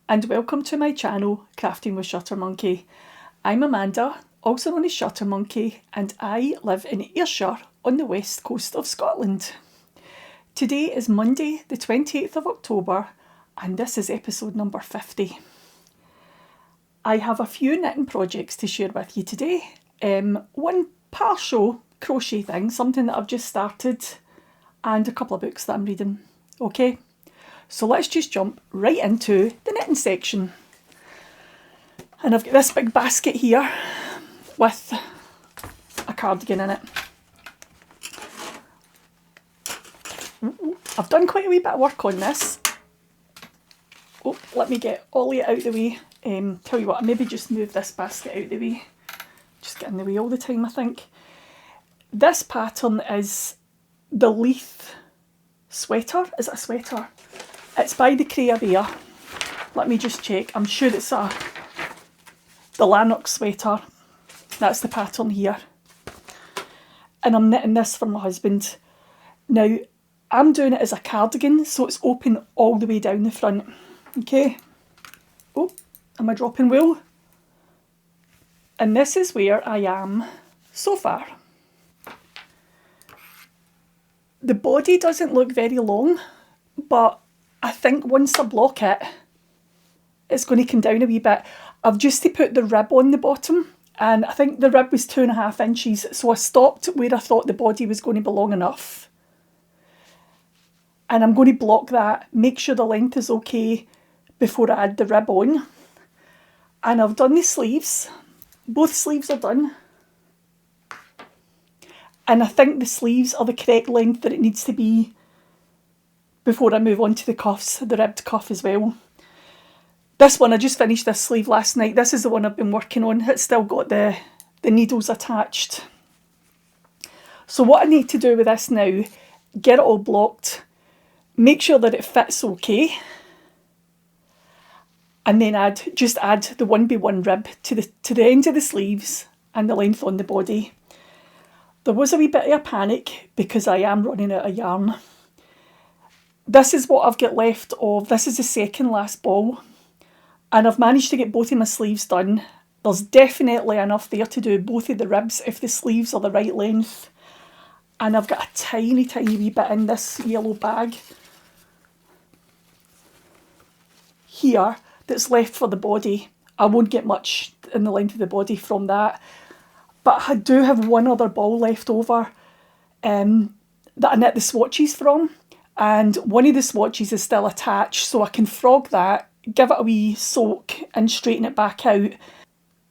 and welcome to my channel, Crafting with Shuttermonkey. I'm Amanda, also known as Shuttermonkey, and I live in Ayrshire on the west coast of Scotland. Today is Monday, the 28th of October, and this is episode number 50. I have a few knitting projects to share with you today. One partial crochet thing, something that I've just started, and a couple of books that I'm reading. Okay? So let's just jump right into the knitting section. And I've got this big basket here with a cardigan in it. I've done quite a wee bit of work on this. Oh, let me get Ollie out of the way. Tell you what, I'll maybe just move this basket out of the way. Just get in the way all the time, I think. This pattern is the Leith sweater. Is it a sweater? It's by the Crochet. Let me just check. I'm sure it's the Lanark sweater. That's the pattern here. And I'm knitting this for my husband. Now, I'm doing it as a cardigan, so it's open all the way down the front. Okay. Oh, am I dropping wool? And this is where I am so far. The body doesn't look very long, but I think once I block it, it's going to come down a wee bit. I've just to put the rib on the bottom, and I think the rib was 2.5 inches, so I stopped where I thought the body was going to be long enough. And I'm going to block that, make sure the length is okay before I add the rib on. And I've done the sleeves. Both sleeves are done. And I think the sleeves are the correct length that it needs to be before I move on to the cuffs, the ribbed cuff as well. This one, I just finished this sleeve last night. This is the one I've been working on. It's still got the needles attached. So what I need to do with this now, get it all blocked, make sure that it fits okay, and then just add the 1x1 rib to the end of the sleeves and the length on the body. There was a wee bit of a panic because I am running out of yarn. This is what I've got left of, this is the second last ball, and I've managed to get both of my sleeves done. There's definitely enough there to do both of the ribs if the sleeves are the right length. And I've got a tiny, tiny wee bit in this yellow bag here that's left for the body. I won't get much in the length of the body from that. But I do have one other ball left over that I knit the swatches from. And one of the swatches is still attached, so I can frog that, give it a wee soak and straighten it back out.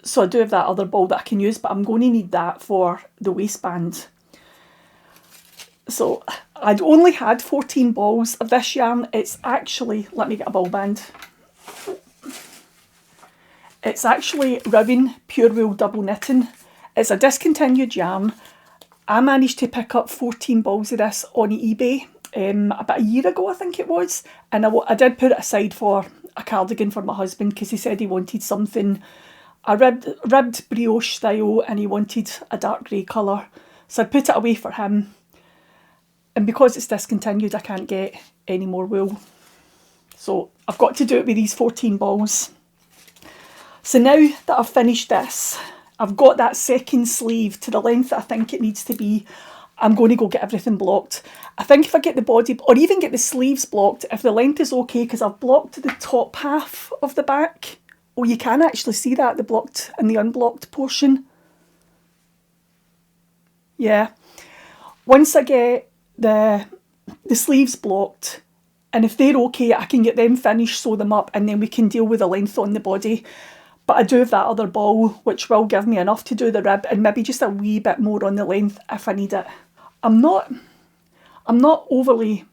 So I do have that other ball that I can use, but I'm going to need that for the waistband. So I'd only had 14 balls of this yarn. It's actually, let me get a ball band. It's actually Rowan Pure Wool Double Knitting. It's a discontinued yarn. I managed to pick up 14 balls of this on eBay about a year ago, I think it was. And I did put it aside for a cardigan for my husband because he said he wanted something, a ribbed brioche style, and he wanted a dark grey colour. So I put it away for him. And because it's discontinued, I can't get any more wool. So I've got to do it with these 14 balls. So now that I've finished this, I've got that second sleeve to the length that I think it needs to be. I'm going to go get everything blocked. I think if I get the body, or even get the sleeves blocked, if the length is okay, because I've blocked the top half of the back. Oh, you can actually see that, the blocked and the unblocked portion. Yeah. Once I get the sleeves blocked, and if they're okay, I can get them finished, sew them up, and then we can deal with the length on the body. But I do have that other ball, which will give me enough to do the rib, and maybe just a wee bit more on the length if I need it. I'm not overly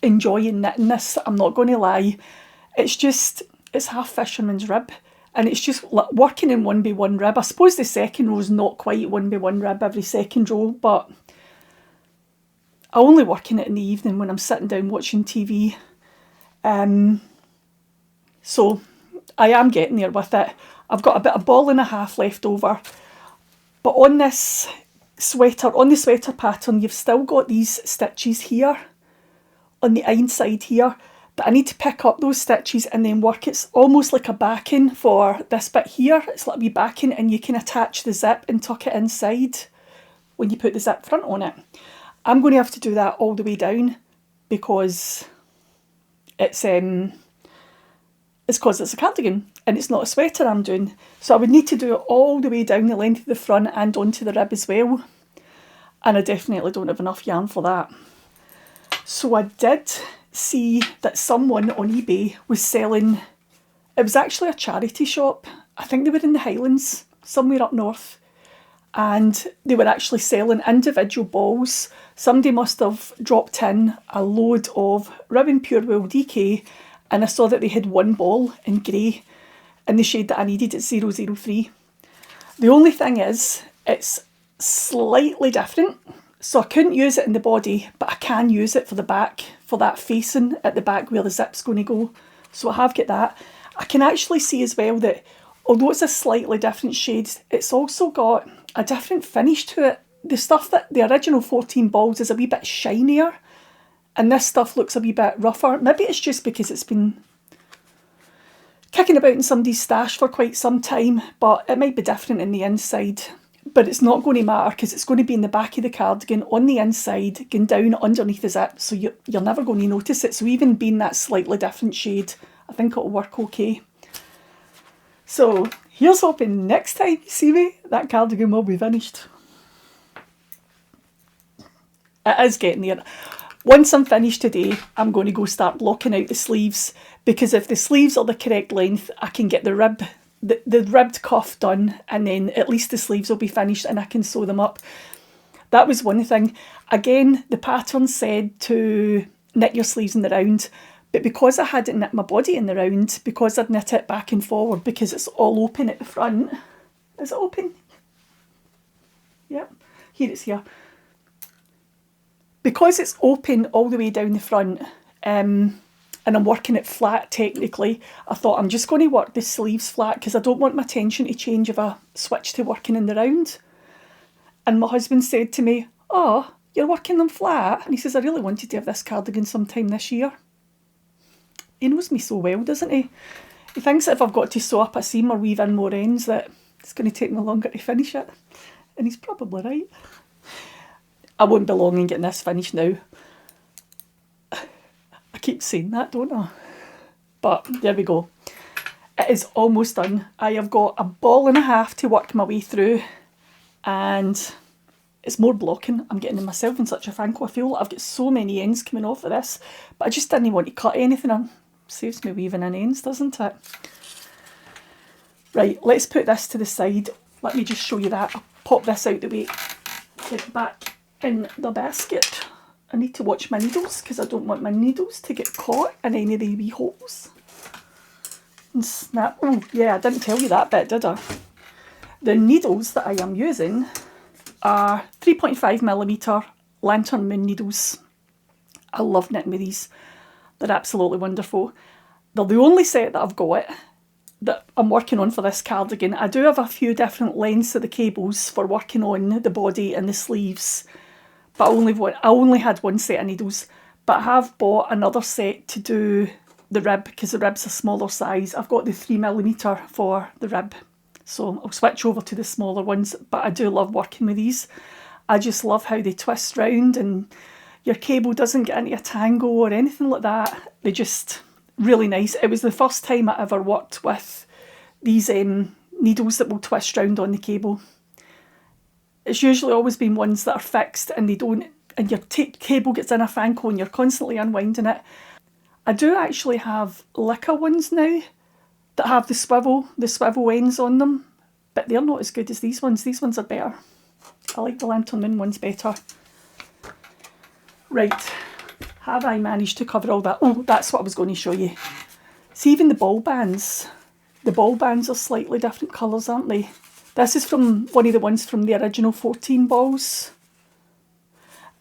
enjoying knitting this, I'm not going to lie. It's half fisherman's rib, and it's just working in 1x1 rib. I suppose the second row is not quite 1x1 rib every second row, but I only work in it in the evening when I'm sitting down watching TV. So I am getting there with it. I've got about a ball and a half left over. But on this sweater, on the sweater pattern, you've still got these stitches here on the inside here. that I need to pick up those stitches and then work. It's almost like a backing for this bit here. It's like a wee backing, and you can attach the zip and tuck it inside when you put the zip front on it. I'm going to have to do that all the way down because it's a cardigan and it's not a sweater I'm doing. So I would need to do it all the way down the length of the front and onto the rib as well. And I definitely don't have enough yarn for that. So I did see that someone on eBay was selling, it was actually a charity shop. I think they were in the Highlands, somewhere up north. And they were actually selling individual balls. Somebody must have dropped in a load of Rowan Pure Wool DK, and I saw that they had one ball in grey in the shade that I needed at 003. The only thing is, it's slightly different. So I couldn't use it in the body, but I can use it for the back, for that facing at the back where the zip's going to go. So I have got that. I can actually see as well that although it's a slightly different shade, it's also got a different finish to it. The stuff that the original 14 balls is a wee bit shinier, and this stuff looks a wee bit rougher. Maybe it's just because it's been kicking about in somebody's stash for quite some time, but it might be different in the inside. But it's not going to matter because it's going to be in the back of the cardigan on the inside, going down underneath the zip, so you're never going to notice it. So even being that slightly different shade, I think it'll work okay. So here's hoping next time you see me, that cardigan will be finished. It is getting there. Once I'm finished today, I'm going to go start blocking out the sleeves, because if the sleeves are the correct length, I can get the ribbed cuff done, and then at least the sleeves will be finished and I can sew them up. That was one thing. Again, the pattern said to knit your sleeves in the round, but because I hadn't knit my body in the round, because I'd knit it back and forward, because it's all open at the front. Is it open? Yep, here it's here. Because it's open all the way down the front, and I'm working it flat technically, I thought I'm just going to work the sleeves flat because I don't want my tension to change if I switch to working in the round. And my husband said to me, "Oh, you're working them flat?" And he says, "I really wanted to have this cardigan sometime this year." He knows me so well, doesn't he? He thinks that if I've got to sew up a seam or weave in more ends that it's going to take me longer to finish it. And he's probably right. I won't be long in getting this finished now. I keep saying that, don't I? But there we go. It is almost done. I have got a ball and a half to work my way through, and it's more blocking. I'm getting myself in such a fanco. I feel like I've got so many ends coming off of this, but I just didn't want to cut anything. It saves me weaving in ends, doesn't it? Right, let's put this to the side. Let me just show you that. I'll pop this out the way. Get it back in the basket. I need to watch my needles because I don't want my needles to get caught in any of the wee holes. And snap. Oh yeah, I didn't tell you that bit, did I? The needles that I am using are 3.5mm Lantern Moon needles. I love knitting with these. They're absolutely wonderful. They're the only set that I've got that I'm working on for this cardigan. I do have a few different lengths of the cables for working on the body and the sleeves, but I only had one set of needles. But I have bought another set to do the rib because the rib's a smaller size. I've got the 3mm for the rib, so I'll switch over to the smaller ones. But I do love working with these. I just love how they twist round and your cable doesn't get into a tangle or anything like that. They're just really nice. It was the first time I ever worked with these needles that will twist round on the cable. It's usually always been ones that are fixed and they don't, and your cable gets in a fanco and you're constantly unwinding it. I do actually have Lica ones now that have the swivel ends on them, but they're not as good as these ones. These ones are better. I like the Lantern Moon ones better. Right, have I managed to cover all that? Oh, that's what I was going to show you. See, even the ball bands are slightly different colours, aren't they? This is from one of the ones from the original 14 balls.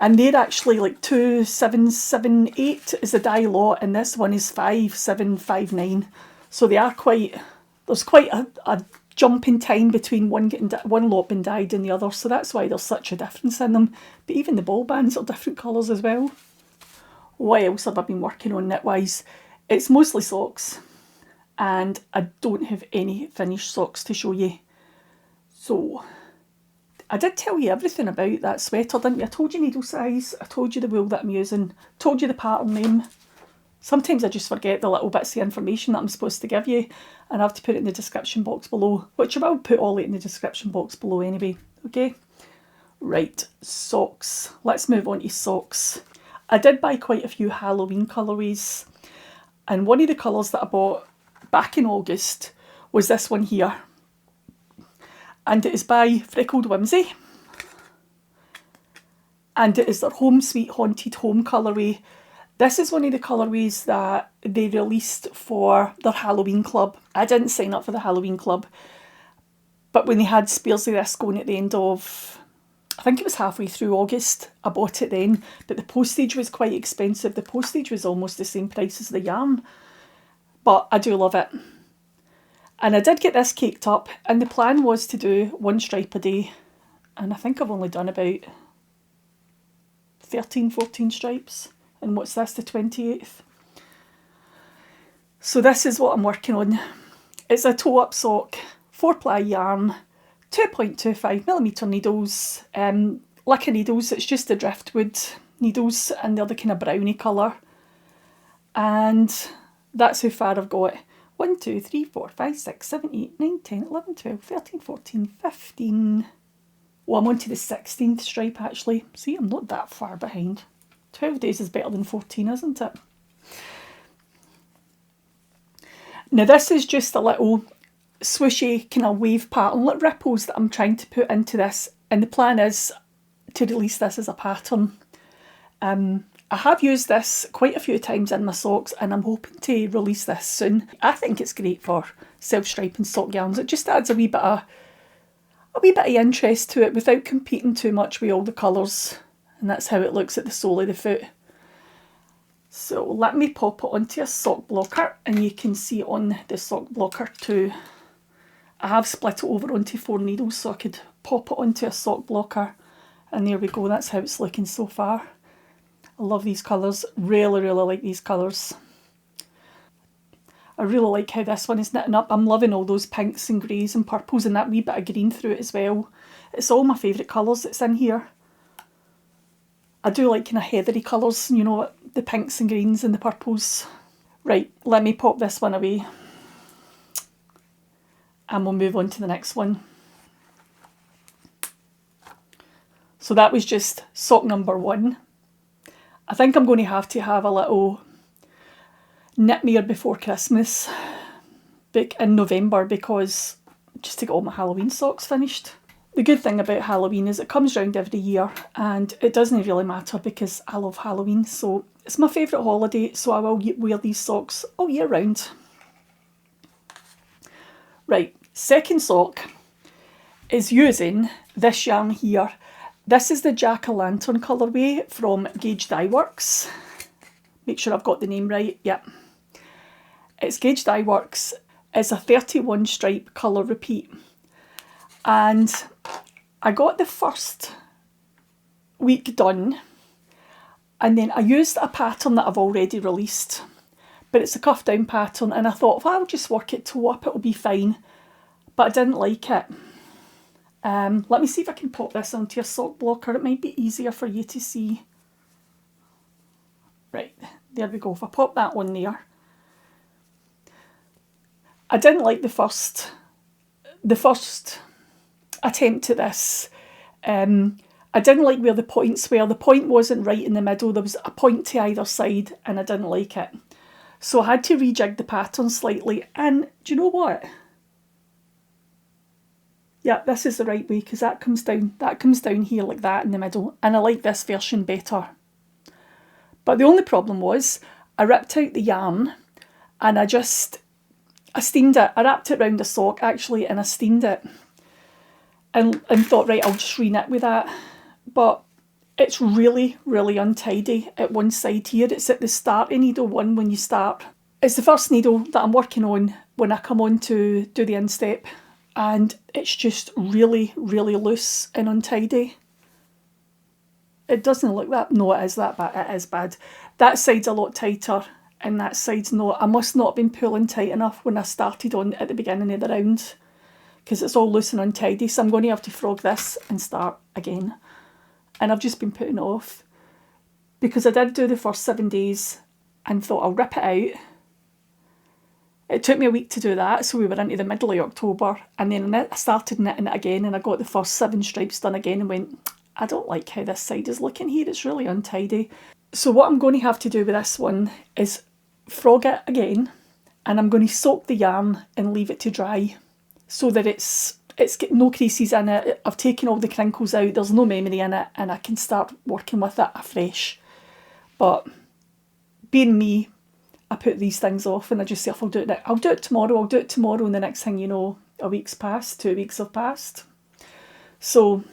And they're actually like 2778 is the dye lot, and this one is 5759. So they are there's quite a jump in time between one lot being dyed and the other, so that's why there's such a difference in them. But even the ball bands are different colours as well. what else have I been working on knit-wise? It's mostly socks, and I don't have any finished socks to show you. So, I did tell you everything about that sweater, didn't I? I told you needle size, I told you the wool that I'm using, told you the pattern name. Sometimes I just forget the little bits of information that I'm supposed to give you, and I have to put it in the description box below, which I will put all it in the description box below anyway, okay? Right, socks. Let's move on to socks. I did buy quite a few Halloween colourways, and one of the colours that I bought back in August was this one here. And it is by Freckled Whimsy. And it is their Home Sweet Haunted Home colourway. This is one of the colourways that they released for their Halloween club. I didn't sign up for the Halloween club, but when they had spares of this going at the end of, I think it was halfway through August, I bought it then, but the postage was quite expensive. The postage was almost the same price as the yarn, but I do love it. And I did get this caked up, and the plan was to do 1 stripe a day, and I think I've only done about 13, 14 stripes. And what's this, the 28th? So this is what I'm working on. It's a toe-up sock, 4-ply yarn, 2.25mm needles, Licker needles. It's just the driftwood needles, and they're the kind of brownie colour. And that's how far I've got. 1, 2, 3, 4, 5, 6, 7, 8, 9, 10, 11, 12, 13, 14, 15. Well, I'm on to the 16th stripe actually. See, I'm not that far behind. 12 days is better than 14, isn't it? Now this is just a little swooshy kind of wave pattern, like ripples that I'm trying to put into this, and the plan is to release this as a pattern. I have used this quite a few times in my socks, and I'm hoping to release this soon. I think it's great for self-striping sock yarns. It just adds a wee bit of interest to it without competing too much with all the colours. And that's how it looks at the sole of the foot. So let me pop it onto a sock blocker, and you can see on the sock blocker too, I have split it over onto 4 needles so I could pop it onto a sock blocker, and there we go, that's how it's looking so far. I love these colours, really like these colours. I really like how this one is knitting up. I'm loving all those pinks and greys and purples and that wee bit of green through it as well. It's all my favourite colours that's in here. I do like kind of heathery colours, you know, the pinks and greens and the purples. Right, let me pop this one away, and we'll move on to the next one. So that was just sock number 1. I think I'm going to have a little knitmare before Christmas in November, because just to get all my Halloween socks finished. The good thing about Halloween is it comes round every year, and it doesn't really matter because I love Halloween, so it's my favourite holiday, so I will wear these socks all year round. Right, second sock is using this yarn here. This is the Jack-o'-lantern colourway from Gauge Dye Works. Make sure I've got the name right, yep. It's Gauge Dye Works. It's a 31 stripe colour repeat. And I got the first week done, and then I used a pattern that I've already released, but it's a cuff down pattern, and I thought, well, I'll just work it toe up, it'll be fine, but I didn't like it. Let me see if I can pop this onto a sock blocker. It might be easier for you to see. Right, there we go. If I pop that on there. I didn't like the first attempt at this. I didn't like where the points were. The point wasn't right in the middle. There was a point to either side, and I didn't like it. So I had to rejig the pattern slightly. And do you know what? Yeah, this is the right way, because that comes down here like that in the middle, and I like this version better. But the only problem was I ripped out the yarn, and I steamed it. I wrapped it around the sock actually, and I steamed it, and thought, right, I'll just re-knit with that. But it's really untidy at one side here. It's at the start of needle 1 when you start. It's the first needle that I'm working on when I come on to do the instep, and it's just really loose and untidy. It doesn't look that, no, it is that bad, it is bad. That side's a lot tighter and that side's not. I must not have been pulling tight enough when I started on at the beginning of the round, because it's all loose and untidy, so I'm going to have to frog this and start again. And I've just been putting it off, because I did do the first 7 days and thought I'll rip it out. It took me a week to do that, so we were into the middle of October, and then I started knitting it again and I got the first 7 stripes done again and went, I don't like how this side is looking here, it's really untidy. So what I'm going to have to do with this one is frog it again, and I'm going to soak the yarn and leave it to dry so that it's got no creases in it. I've taken all the crinkles out, there's no memory in it, and I can start working with it afresh. But being me, I put these things off and I just say, if I'll do it tomorrow, and the next thing you know, a week's passed, 2 weeks have passed. So,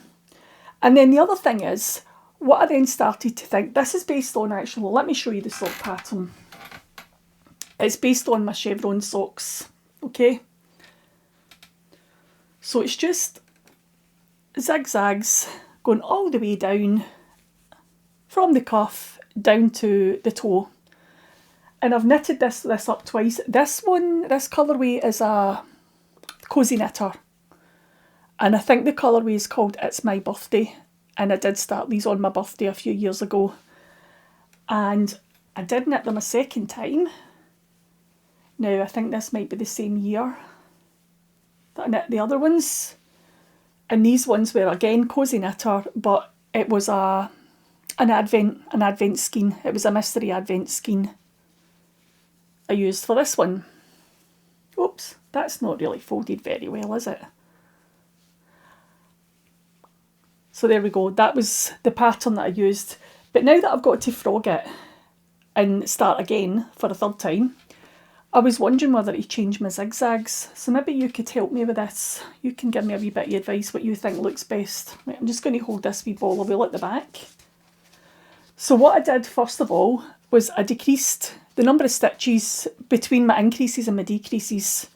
and then the other thing is, what I then started to think, this is based on, actually, let me show you the sock pattern. It's based on my chevron socks, okay? So it's just zigzags going all the way down from the cuff down to the toe. And I've knitted this up twice. This colourway is a Cozy Knitter. And I think the colourway is called It's My Birthday. And I did start these on my birthday a few years ago. And I did knit them a second time. Now, I think this might be the same year that I knit the other ones. And these ones were, again, Cozy Knitter, but it was an advent skein. It was a mystery advent skein I used for this one. Oops, that's not really folded very well, is it? So there we go, that was the pattern that I used. But now that I've got to frog it and start again for a third time, I was wondering whether to change my zigzags. So maybe you could help me with this. You can give me a wee bit of advice what you think looks best. Right, I'm just going to hold this wee ball of wool at the back. So what I did first of all was I decreased the number of stitches between my increases and my decreases,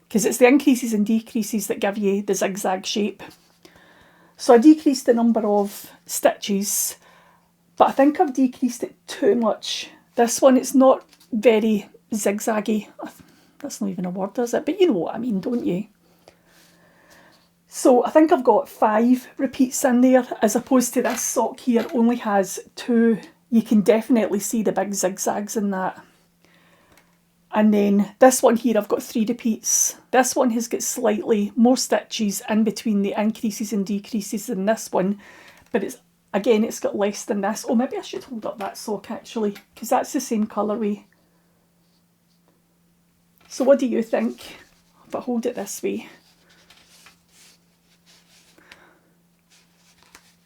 because it's the increases and decreases that give you the zigzag shape. So I decreased the number of stitches, but I think I've decreased it too much. This one, it's not very zigzaggy. That's not even a word, is it? But you know what I mean, don't you? So I think I've got 5 repeats in there, as opposed to this sock here only has 2. You can definitely see the big zigzags in that. And then this one here, I've got 3 repeats. This one has got slightly more stitches in between the increases and decreases than this one, but it's got less than this. Oh, maybe I should hold up that sock actually, because that's the same colourway. So what do you think? If I hold it this way.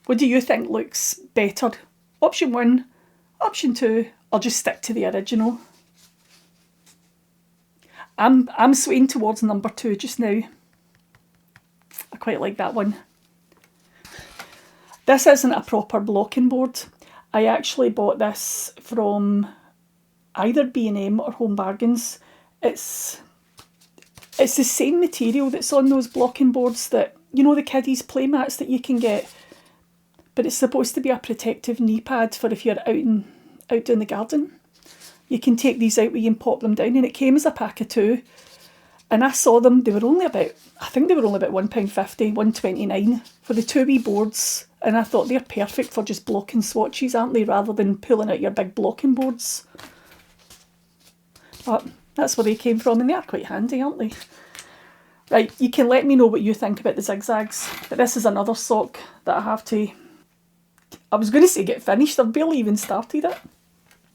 What do you think looks better? Option 1, option 2, or just stick to the original? I'm swaying towards number 2 just now. I quite like that one. This isn't a proper blocking board. I actually bought this from either B&M or Home Bargains. It's the same material that's on those blocking boards that, you know, the kiddies play mats that you can get, but it's supposed to be a protective knee pad for if you're out in the garden. You can take these out with you and pop them down, and it came as a pack of 2. And I saw them, they were only about, I think they were only about £1.50, £1.29 for the 2 wee boards. And I thought they're perfect for just blocking swatches, aren't they, rather than pulling out your big blocking boards. But that's where they came from, and they are quite handy, aren't they? Right, you can let me know what you think about the zigzags. But this is another sock that I have to, I was going to say get finished, I've barely even started it.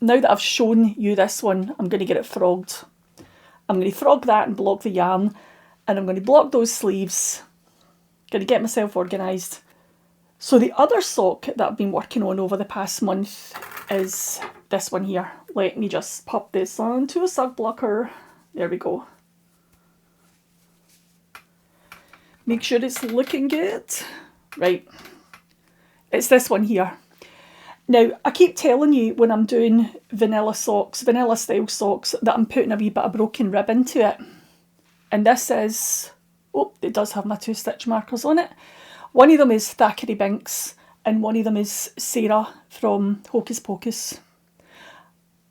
Now that I've shown you this one, I'm going to get it frogged. I'm going to frog that and block the yarn, and I'm going to block those sleeves. Going to get myself organised. So the other sock that I've been working on over the past month is this one here. Let me just pop this onto a sock blocker. There we go. Make sure it's looking good. Right. It's this one here. Now, I keep telling you when I'm doing vanilla socks, vanilla style socks, that I'm putting a wee bit of broken rib into it. And this is, oh, it does have my 2 stitch markers on it. One of them is Thackeray Binks, and one of them is Sarah from Hocus Pocus.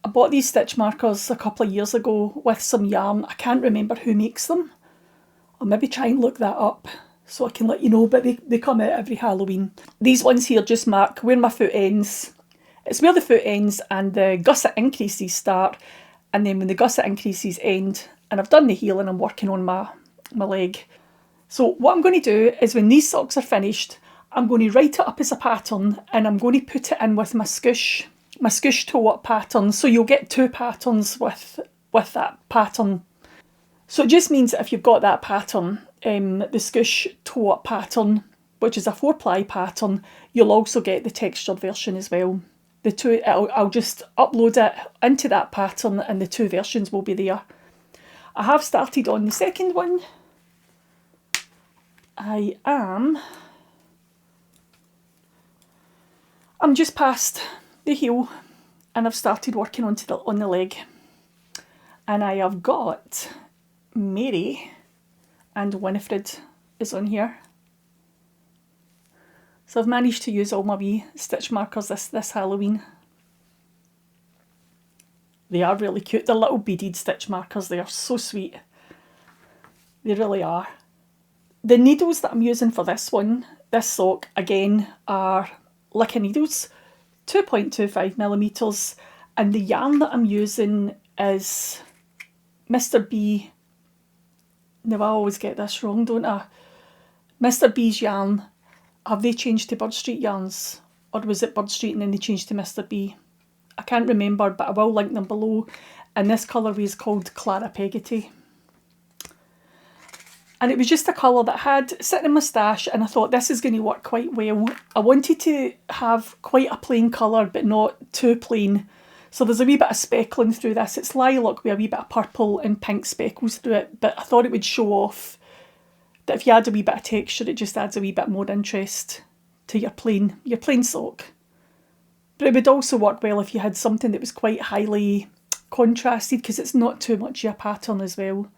I bought these stitch markers a couple of years ago with some yarn. I can't remember who makes them. I'll maybe try and look that up so I can let you know, but they come out every Halloween. These ones here just mark where my foot ends. It's where the foot ends and the gusset increases start, and then when the gusset increases end, and I've done the heel and I'm working on my leg. So what I'm going to do is when these socks are finished, I'm going to write it up as a pattern and I'm going to put it in with my Scoosh toe up pattern. So you'll get 2 patterns with that pattern. So it just means that if you've got that pattern, the Scoosh toe up pattern, which is a 4-ply pattern, you'll also get the textured version as well. The two, I'll just upload it into that pattern and the 2 versions will be there. I have started on the second one. I'm just past the heel and I've started working on the leg, and I have got Mary and Winifred is on here. So I've managed to use all my wee stitch markers this Halloween. They are really cute. They're little beaded stitch markers. They are so sweet. They really are. The needles that I'm using for this sock, again, are Lick needles, 2.25mm, and the yarn that I'm using is Mr. B. Now I always get this wrong, don't I? Mr. B's yarn. Have they changed to Bird Street yarns? Or was it Bird Street and then they changed to Mr. B? I can't remember, but I will link them below. And this colourway is called Clara Peggotty. And it was just a colour that I had sitting in my stash, and I thought this is going to work quite well. I wanted to have quite a plain colour, but not too plain. So there's a wee bit of speckling through this. It's lilac with a wee bit of purple and pink speckles through it, but I thought it would show off that if you add a wee bit of texture, it just adds a wee bit more interest to your plain sock. But it would also work well if you had something that was quite highly contrasted, because it's not too much of a pattern as well.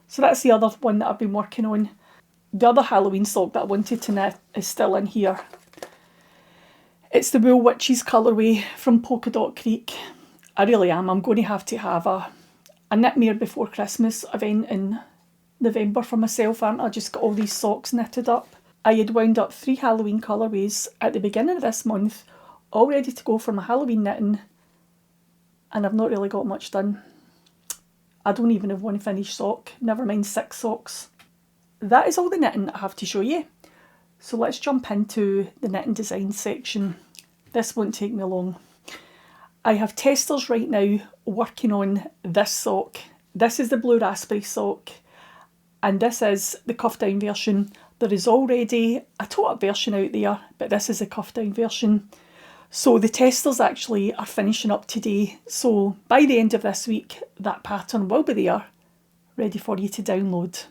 So that's the other one that I've been working on. The other Halloween sock that I wanted to knit is still in here. It's the Wool Witches colourway from Polka Dot Creek. I really am. I'm going to have a Knitmare Before Christmas event in November for myself, aren't I? Just got all these socks knitted up. I had wound up 3 Halloween colourways at the beginning of this month, all ready to go for my Halloween knitting, and I've not really got much done. I don't even have 1 finished sock, never mind 6 socks. That is all the knitting I have to show you. So let's jump into the knitting design section. This won't take me long. I have testers right now working on this sock. This is the blue raspberry sock, and this is the cuff down version. There is already a toe-up version out there, but this is a cuff down version. So the testers actually are finishing up today. So by the end of this week, that pattern will be there, ready for you to download.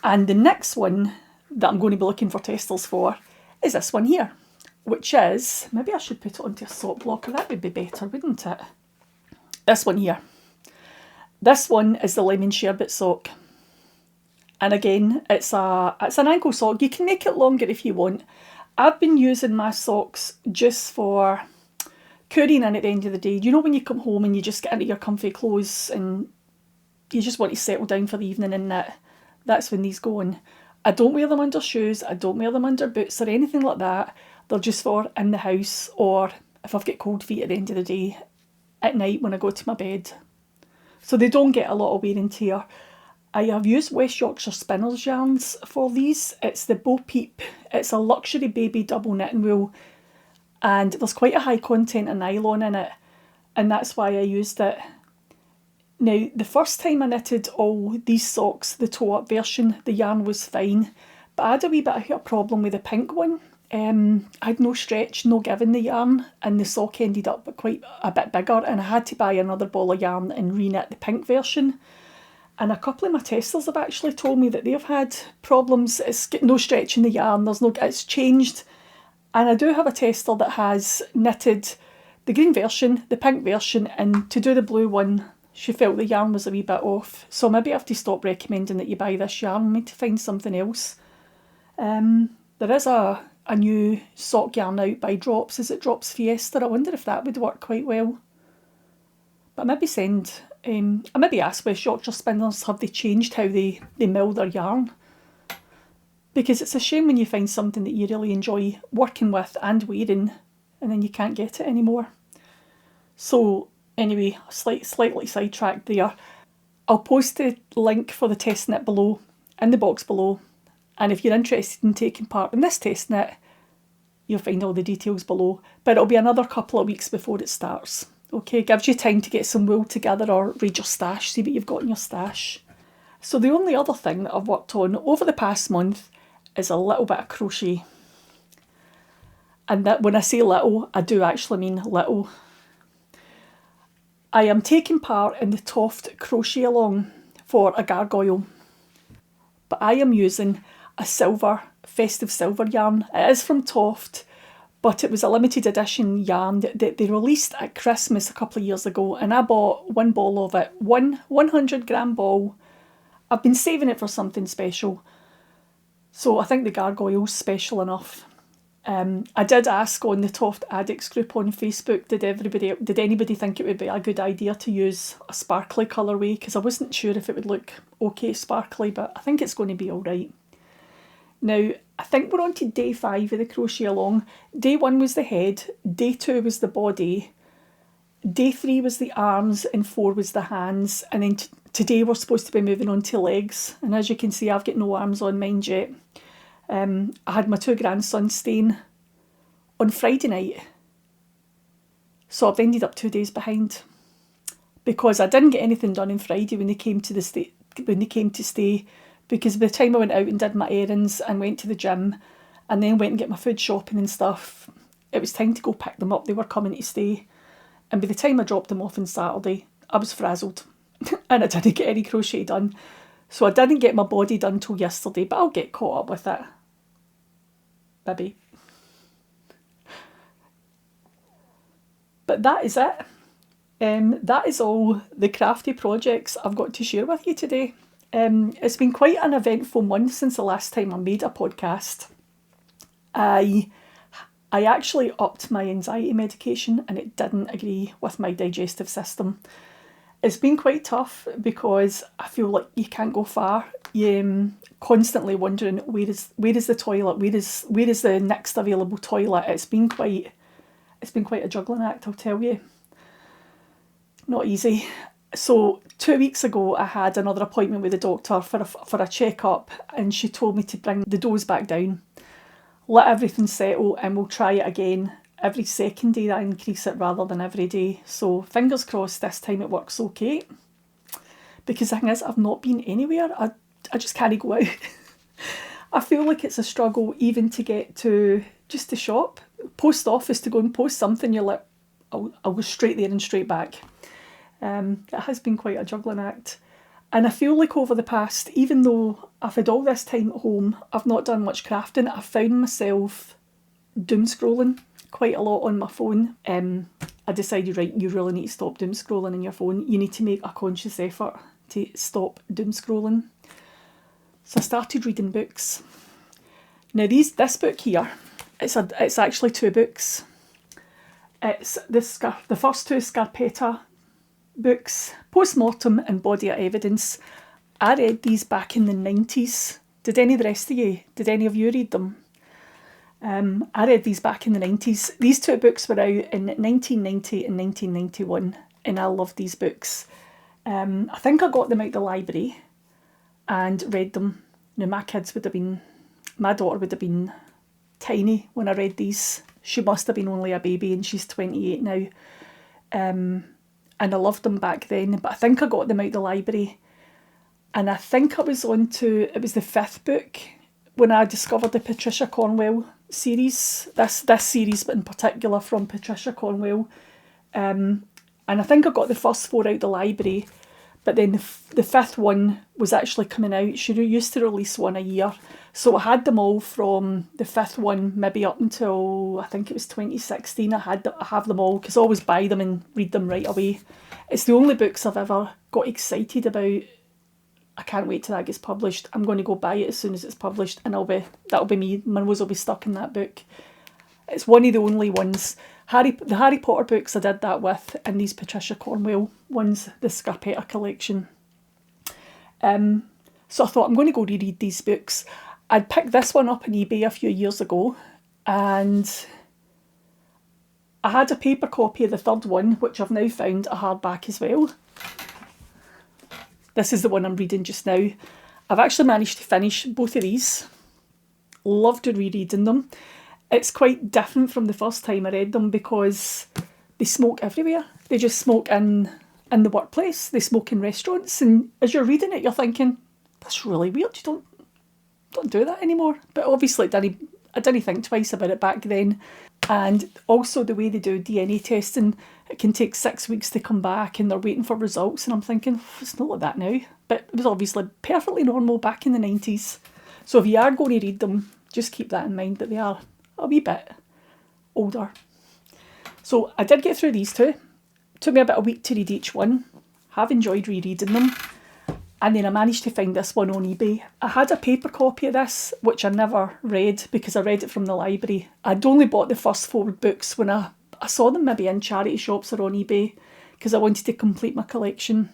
And the next one that I'm going to be looking for testers for is this one here, which is, maybe I should put it onto a sock blocker, that would be better, wouldn't it? This one here. This one is the Lemon Sherbet sock. And again, it's an ankle sock. You can make it longer if you want. I've been using my socks just for currying in at the end of the day. You know when you come home and you just get into your comfy clothes and you just want to settle down for the evening and knit? That's when these go on. I don't wear them under shoes, I don't wear them under boots or anything like that. They're just for in the house, or if I've got cold feet at the end of the day, at night when I go to my bed. So they don't get a lot of wear and tear. I have used West Yorkshire Spinners yarns for these. It's the Bo Peep. It's a luxury baby double knitting wool, and there's quite a high content of nylon in it, and that's why I used it. Now, the first time I knitted all these socks, the toe-up version, the yarn was fine, but I had a wee bit of a problem with the pink one. I had no stretch, no give in the yarn, and the sock ended up quite a bit bigger, and I had to buy another ball of yarn and re-knit the pink version. And a couple of my testers have actually told me that they've had problems. It's got no stretch in the yarn, it's changed. And I do have a tester that has knitted the green version, the pink version, and to do the blue one, she felt the yarn was a wee bit off. So maybe I have to stop recommending that you buy this yarn. I need to find something else. There is a new sock yarn out by Drops. Is it Drops Fiesta? I wonder if that would work quite well. But maybe I maybe ask West Yorkshire Spinners, have they changed how they mill their yarn? Because it's a shame when you find something that you really enjoy working with and wearing, and then you can't get it anymore. So anyway, slightly sidetracked there. I'll post the link for the test knit below, in the box below. And if you're interested in taking part in this test knit, you'll find all the details below. But it'll be another couple of weeks before it starts. Okay, gives you time to get some wool together or read your stash, see what you've got in your stash. So the only other thing that I've worked on over the past month is a little bit of crochet. And that when I say little, I do actually mean little. I am taking part in the Toft Crochet Along for a gargoyle. But I am using a festive silver yarn. It is from Toft, but it was a limited edition yarn that they released at Christmas a couple of years ago, and I bought one ball of it, 100 gram ball. I've been saving it for something special, so I think the gargoyle's special enough. I did ask on the Toft Addicts group on Facebook, did anybody think it would be a good idea to use a sparkly colourway, because I wasn't sure if it would look okay sparkly, but I think it's going to be alright. Now, I think we're on to day 5 of the crochet along. Day 1 was the head, day 2 was the body, day 3 was the arms, and 4 was the hands, and then today we're supposed to be moving on to legs, and as you can see I've got no arms on mine yet. I had my 2 grandsons staying on Friday night, so I've ended up 2 days behind, because I didn't get anything done on Friday when they came to stay, because by the time I went out and did my errands and went to the gym and then went and get my food shopping and stuff, it was time to go pick them up. They were coming to stay, and by the time I dropped them off on Saturday, I was frazzled and I didn't get any crochet done. So I didn't get my body done till yesterday, but I'll get caught up with it. Baby. But that is it. That is all the crafty projects I've got to share with you today. It's been quite an eventful month since the last time I made a podcast. I actually upped my anxiety medication and it didn't agree with my digestive system. It's been quite tough because I feel like you can't go far. You're constantly wondering where is the toilet, where is the next available toilet. It's been quite a juggling act, I'll tell you. Not easy. So 2 weeks ago I had another appointment with the doctor for a checkup, and she told me to bring the dose back down, let everything settle, and we'll try it again every second day. That increase it rather than every day. So fingers crossed this time it works okay, because the thing is I've not been anywhere. I just can't go out. I feel like it's a struggle even to get to just the shop, post office, to go and post something. You're like, I'll go straight there and straight back. It has been quite a juggling act, and I feel like over the past, even though I've had all this time at home, I've not done much crafting. I've found myself doom scrolling quite a lot on my phone. I decided, right, you really need to stop doom scrolling on your phone. You need to make a conscious effort to stop doom scrolling. So I started reading books. Now this book here, it's actually 2 books. It's the first 2 Scarpetta books, Postmortem and Body of Evidence. I read these back in the 90s. Did any of you read them? I read these back in the 90s. These 2 books were out in 1990 and 1991, and I loved these books. I think I got them out the library and read them. Now my daughter would have been tiny when I read these. She must have been only a baby, and she's 28 now. And I loved them back then, but I think I got them out the library. And I think it was the 5th book when I discovered the Patricia Cornwell series, this series, but in particular from Patricia Cornwell. And I think I got the first 4 out the library, but then the 5th one was actually coming out. She used to release one a year. So I had them all from the 5th one, maybe up until, I think it was 2016. I have them all, because I always buy them and read them right away. It's the only books I've ever got excited about I can't wait till that gets published. I'm going to go buy it as soon as it's published, and that'll be me. My nose will be stuck in that book. It's one of the only ones. The Harry Potter books I did that with, and these Patricia Cornwell ones, the Scarpetta collection. So I thought I'm going to go reread these books. I'd picked this one up on eBay a few years ago, and I had a paper copy of the third one, which I've now found a hardback as well. This is the one I'm reading just now. I've actually managed to finish both of these. Loved rereading them. It's quite different from the first time I read them because they smoke everywhere. They just smoke in the workplace. They smoke in restaurants. And as you're reading it, you're thinking, that's really weird. You don't do that anymore. But obviously I didn't think twice about it back then. And also the way they do DNA testing, it can take 6 weeks to come back and they're waiting for results. And I'm thinking, it's not like that now. But it was obviously perfectly normal back in the 90s. So if you are going to read them, just keep that in mind that they are a wee bit older. So I did get through these two. Took me about a week to read each one. Have enjoyed rereading them. And then I managed to find this one on eBay. I had a paper copy of this, which I never read because I read it from the library. I'd only bought the first 4 books when I saw them maybe in charity shops or on eBay because I wanted to complete my collection.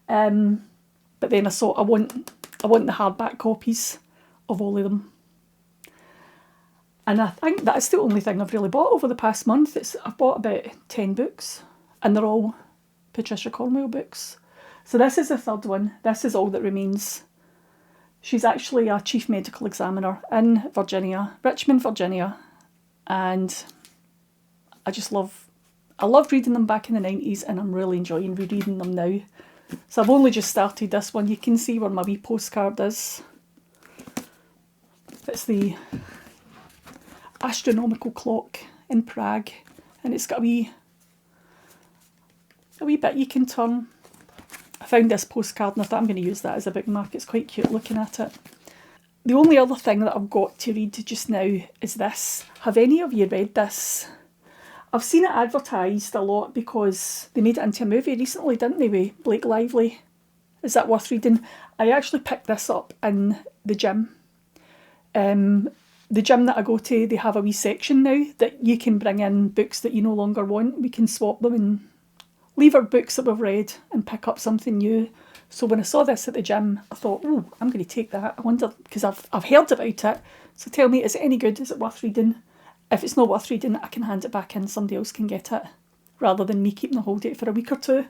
But then I thought I want the hardback copies of all of them. And I think that's the only thing I've really bought over the past month. I've bought about 10 books, and they're all Patricia Cornwell books. So this is the third one. This is All That Remains. She's actually a chief medical examiner in Virginia, Richmond, Virginia. And I loved reading them back in the 90s, and I'm really enjoying rereading them now. So I've only just started this one. You can see where my wee postcard is. It's the astronomical clock in Prague, and it's got a wee bit you can turn. I found this postcard and I thought I'm going to use that as a bookmark. It's quite cute looking at it. The only other thing that I've got to read just now is this. Have any of you read this? I've seen it advertised a lot because they made it into a movie recently, didn't they, with Blake Lively? Is that worth reading? I actually picked this up in the gym. The gym that I go to, they have a wee section now that you can bring in books that you no longer want. We can swap them and leave our books that we've read and pick up something new. So when I saw this at the gym, I thought, oh, I'm going to take that. I wonder, because I've heard about it. So tell me, is it any good? Is it worth reading? If it's not worth reading, I can hand it back in. Somebody else can get it, rather than me keeping a hold of it for a week or two.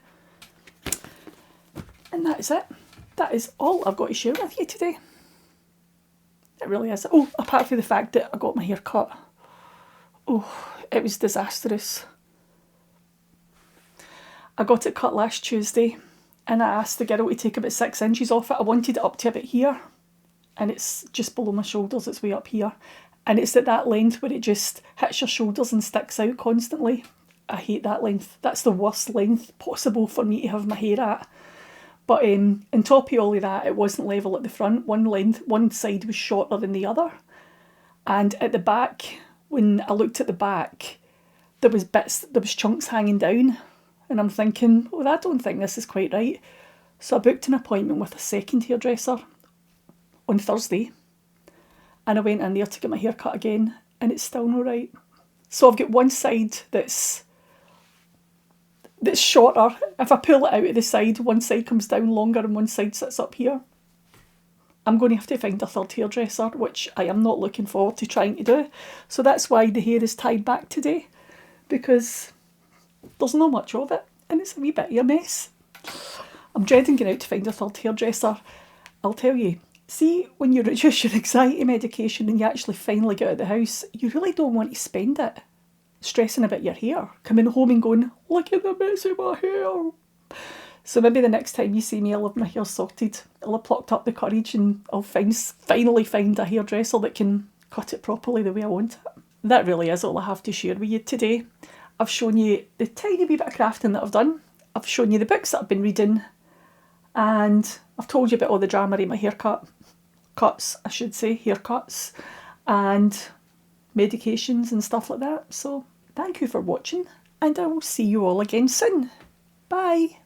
And that is it. That is all I've got to share with you today. It really is. Oh, apart from the fact that I got my hair cut. Oh, it was disastrous. I got it cut last Tuesday, and I asked the girl to take about 6 inches off it. I wanted it up to about here, and it's just below my shoulders. It's way up here. And it's at that length where it just hits your shoulders and sticks out constantly. I hate that length. That's the worst length possible for me to have my hair at. But on top of all of that, it wasn't level at the front. One side was shorter than the other. And at the back, when I looked at the back, there was chunks hanging down. And I'm thinking, oh, I don't think this is quite right. So I booked an appointment with a second hairdresser on Thursday. And I went in there to get my hair cut again, and it's still not right. So I've got one side that's shorter. If I pull it out of the side, one side comes down longer and one side sits up here. I'm going to have to find a third hairdresser, which I am not looking forward to trying to do. So that's why the hair is tied back today, because there's not much of it, and it's a wee bit of a mess. I'm dreading going out to find a third hairdresser. I'll tell you, see, when you reduce your anxiety medication and you actually finally get out of the house, you really don't want to spend it stressing about your hair, coming home and going, look at the mess of my hair. So maybe the next time you see me, I'll have my hair sorted. I'll have plucked up the courage and I'll finally find a hairdresser that can cut it properly the way I want it. That really is all I have to share with you today. I've shown you the tiny wee bit of crafting that I've done. I've shown you the books that I've been reading. And I've told you about all the drama in my haircuts, and medications and stuff like that. So thank you for watching, and I will see you all again soon. Bye.